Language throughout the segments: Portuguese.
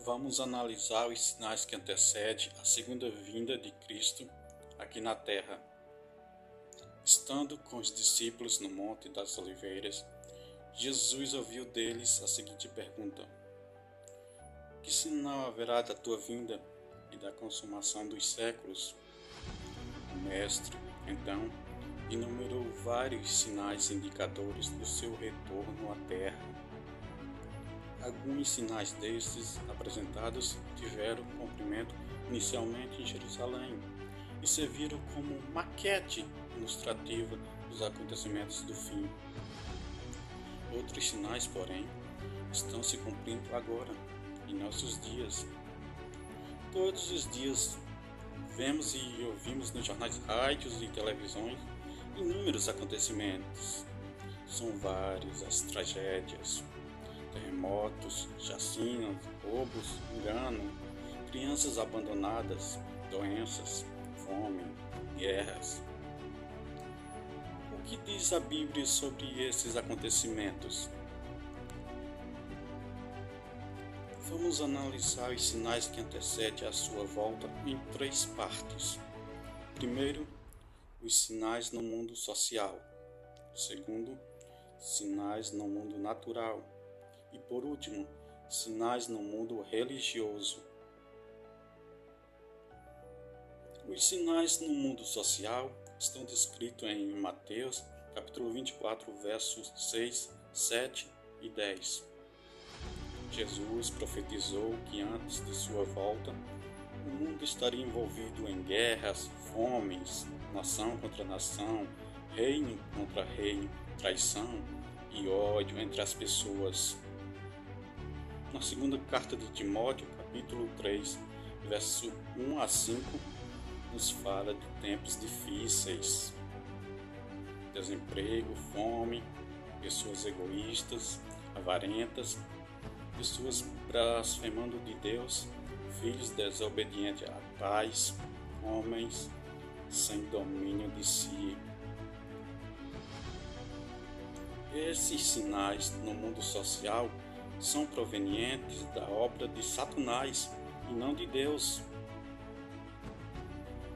Vamos analisar os sinais que antecedem a segunda vinda de Cristo aqui na terra. Estando com os discípulos no Monte das Oliveiras, Jesus ouviu deles a seguinte pergunta: Que sinal haverá da tua vinda e da consumação dos séculos? O Mestre, então, enumerou vários sinais indicadores do seu retorno à terra. Alguns sinais destes apresentados tiveram cumprimento inicialmente em Jerusalém e serviram como maquete ilustrativa dos acontecimentos do fim. Outros sinais, porém, estão se cumprindo agora, em nossos dias. Todos os dias vemos e ouvimos nos jornais, rádios e televisões inúmeros acontecimentos. São várias as tragédias: terremotos, chacinas, roubos, engano, crianças abandonadas, doenças, fome, guerras. O que diz a Bíblia sobre esses acontecimentos? Vamos analisar os sinais que antecedem a sua volta em três partes. Primeiro, os sinais no mundo social. Segundo, sinais no mundo natural. E por último, sinais no mundo religioso. Os sinais no mundo social estão descritos em Mateus, capítulo 24, versos 6, 7 e 10. Jesus profetizou que antes de sua volta, o mundo estaria envolvido em guerras, fomes, nação contra nação, reino contra reino, traição e ódio entre as pessoas. Na segunda carta de Timóteo, capítulo 3, verso 1 a 5, nos fala de tempos difíceis: desemprego, fome, pessoas egoístas, avarentas, pessoas blasfemando de Deus, filhos desobedientes a pais, homens sem domínio de si. Esses sinais no mundo social são provenientes da obra de Satanás e não de Deus.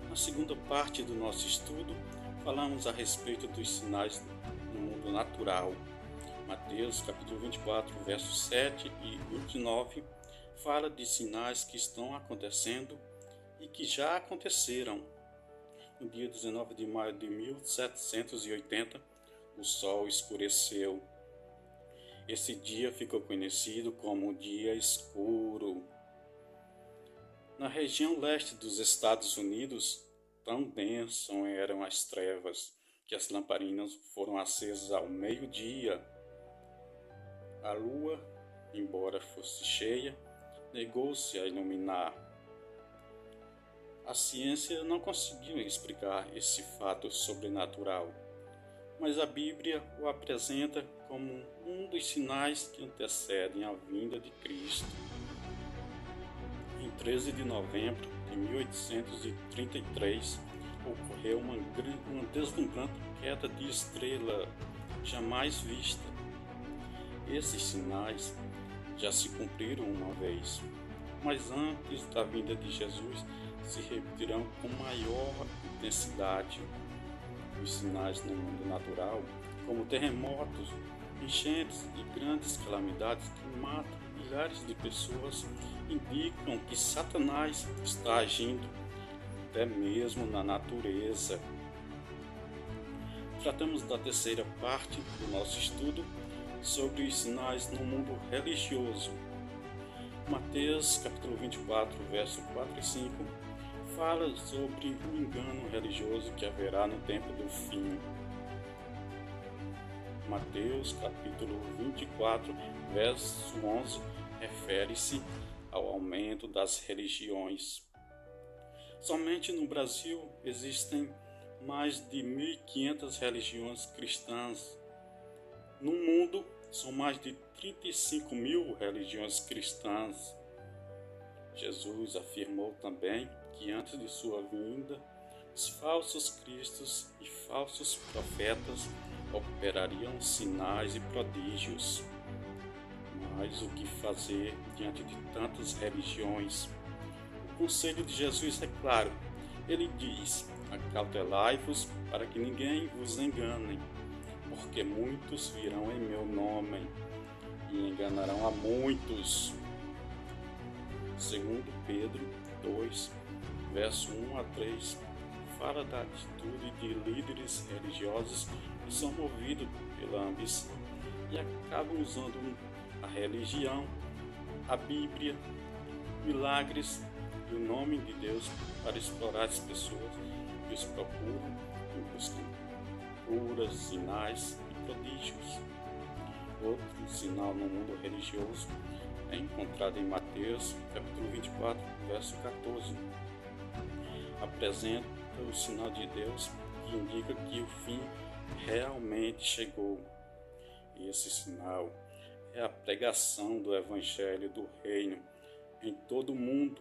Na segunda parte do nosso estudo, falamos a respeito dos sinais no mundo natural. Mateus, capítulo 24, versos 7 e 29, fala de sinais que estão acontecendo e que já aconteceram. No dia 19 de maio de 1780, o sol escureceu. Esse dia ficou conhecido como o Dia Escuro. Na região leste dos Estados Unidos, tão densas eram as trevas que as lamparinas foram acesas ao meio-dia. A lua, embora fosse cheia, negou-se a iluminar. A ciência não conseguiu explicar esse fato sobrenatural, mas a Bíblia o apresenta como um dos sinais que antecedem a vinda de Cristo. Em 13 de novembro de 1833, ocorreu uma deslumbrante queda de estrela jamais vista. Esses sinais já se cumpriram uma vez, mas antes da vinda de Jesus se repetirão com maior intensidade. Os sinais no mundo natural, como terremotos, enchentes e grandes calamidades que matam milhares de pessoas, indicam que Satanás está agindo até mesmo na natureza. Tratamos da terceira parte do nosso estudo sobre os sinais no mundo religioso. Mateus, capítulo 24, verso 4 e 5, fala sobre o engano religioso que haverá no tempo do fim. Mateus, capítulo 24, verso 11, refere-se ao aumento das religiões. Somente no Brasil existem mais de 1.500 religiões cristãs. No mundo, são mais de 35.000 religiões cristãs. Jesus afirmou também que antes de sua vinda, os falsos cristos e falsos profetas operariam sinais e prodígios. Mas o que fazer diante de tantas religiões? O conselho de Jesus é claro. Ele diz: acautelai-vos para que ninguém vos engane, porque muitos virão em meu nome e enganarão a muitos. Segundo Pedro 2, verso 1 a 3, fala da atitude de líderes religiosos que são movidos pela ambição e acabam usando a religião, a Bíblia, milagres e o nome de Deus para explorar as pessoas que os procuram e buscam curas, sinais e prodígios. Outro sinal no mundo religioso é encontrado em Mateus, capítulo 24, verso 14. Apresenta o sinal de Deus que indica que o fim realmente chegou. E esse sinal é a pregação do Evangelho do Reino em todo o mundo.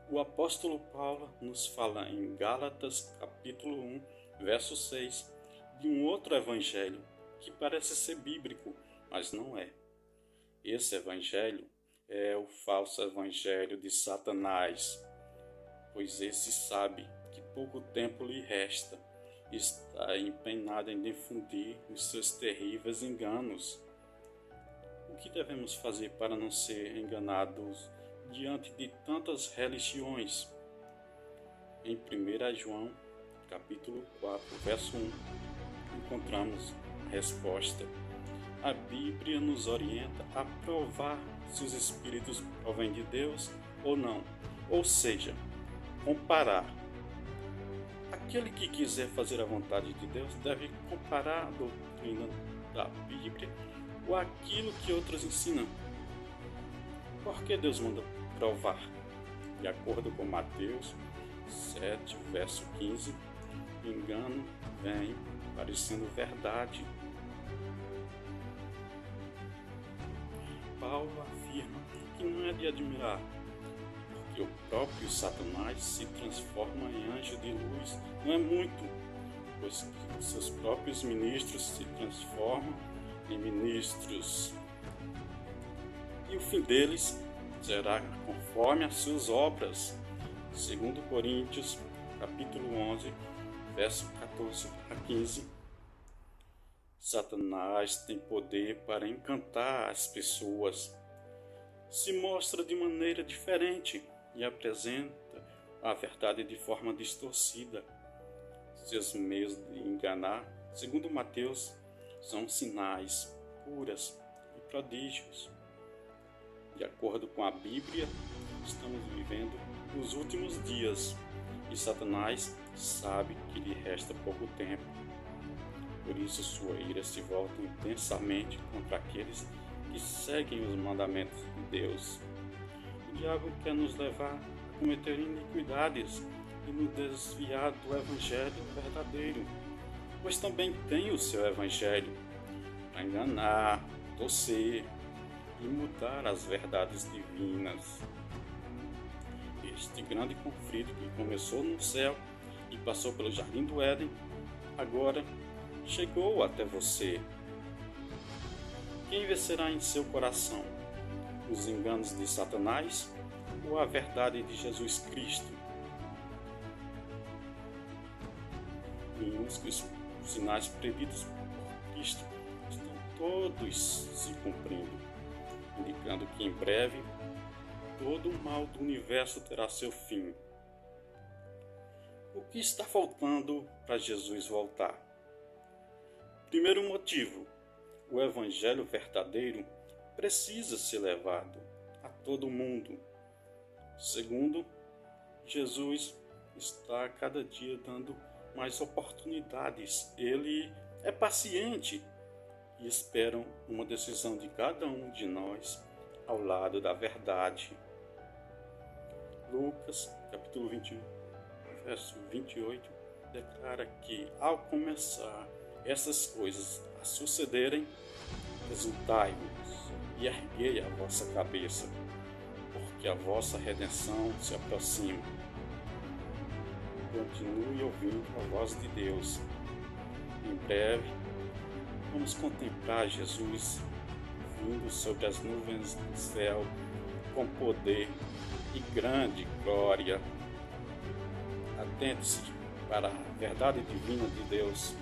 O apóstolo Paulo nos fala em Gálatas, capítulo 1, verso 6, de um outro evangelho que parece ser bíblico, mas não é. Esse evangelho é o falso evangelho de Satanás, pois esse sabe que pouco tempo lhe resta e está empenhado em difundir os seus terríveis enganos. O que devemos fazer para não ser enganados diante de tantas religiões? Em 1 João, capítulo 4, verso 1, encontramos a resposta. A Bíblia nos orienta a provar se os Espíritos provêm de Deus ou não, ou seja, comparar. Aquele que quiser fazer a vontade de Deus deve comparar a doutrina da Bíblia com aquilo que outros ensinam. Por que Deus manda provar? De acordo com Mateus 7, verso 15, o engano vem parecendo verdade. Paulo afirma que não é de admirar, porque o próprio Satanás se transforma em anjo de luz. Não é muito, pois que seus próprios ministros se transformam em ministros. E o fim deles será conforme as suas obras. Segundo Coríntios, capítulo 11, verso 14 a 15. Satanás tem poder para encantar as pessoas. Se mostra de maneira diferente e apresenta a verdade de forma distorcida. Seus meios de enganar, segundo Mateus, são sinais, curas e prodígios. De acordo com a Bíblia, estamos vivendo os últimos dias e Satanás sabe que lhe resta pouco tempo. Por isso sua ira se volta intensamente contra aqueles que seguem os mandamentos de Deus. O diabo quer nos levar a cometer iniquidades e nos desviar do Evangelho verdadeiro, pois também tem o seu Evangelho para enganar, torcer e mudar as verdades divinas. Este grande conflito que começou no céu e passou pelo Jardim do Éden, agora chegou até você. Quem vencerá em seu coração? Os enganos de Satanás ou a verdade de Jesus Cristo? Vimos que os sinais previstos por Cristo estão todos se cumprindo, indicando que em breve todo o mal do universo terá seu fim. O que está faltando para Jesus voltar? Primeiro motivo: o Evangelho verdadeiro precisa ser levado a todo mundo. Segundo, Jesus está a cada dia dando mais oportunidades. Ele é paciente e espera uma decisão de cada um de nós ao lado da verdade. Lucas, capítulo 21, verso 28, declara que ao começar essas coisas a sucederem, exultai-vos e erguei a vossa cabeça, porque a vossa redenção se aproxima. Continue ouvindo a voz de Deus. Em breve, Vamos contemplar Jesus vindo sobre as nuvens do céu com poder e grande glória. Atente-se para a verdade divina de Deus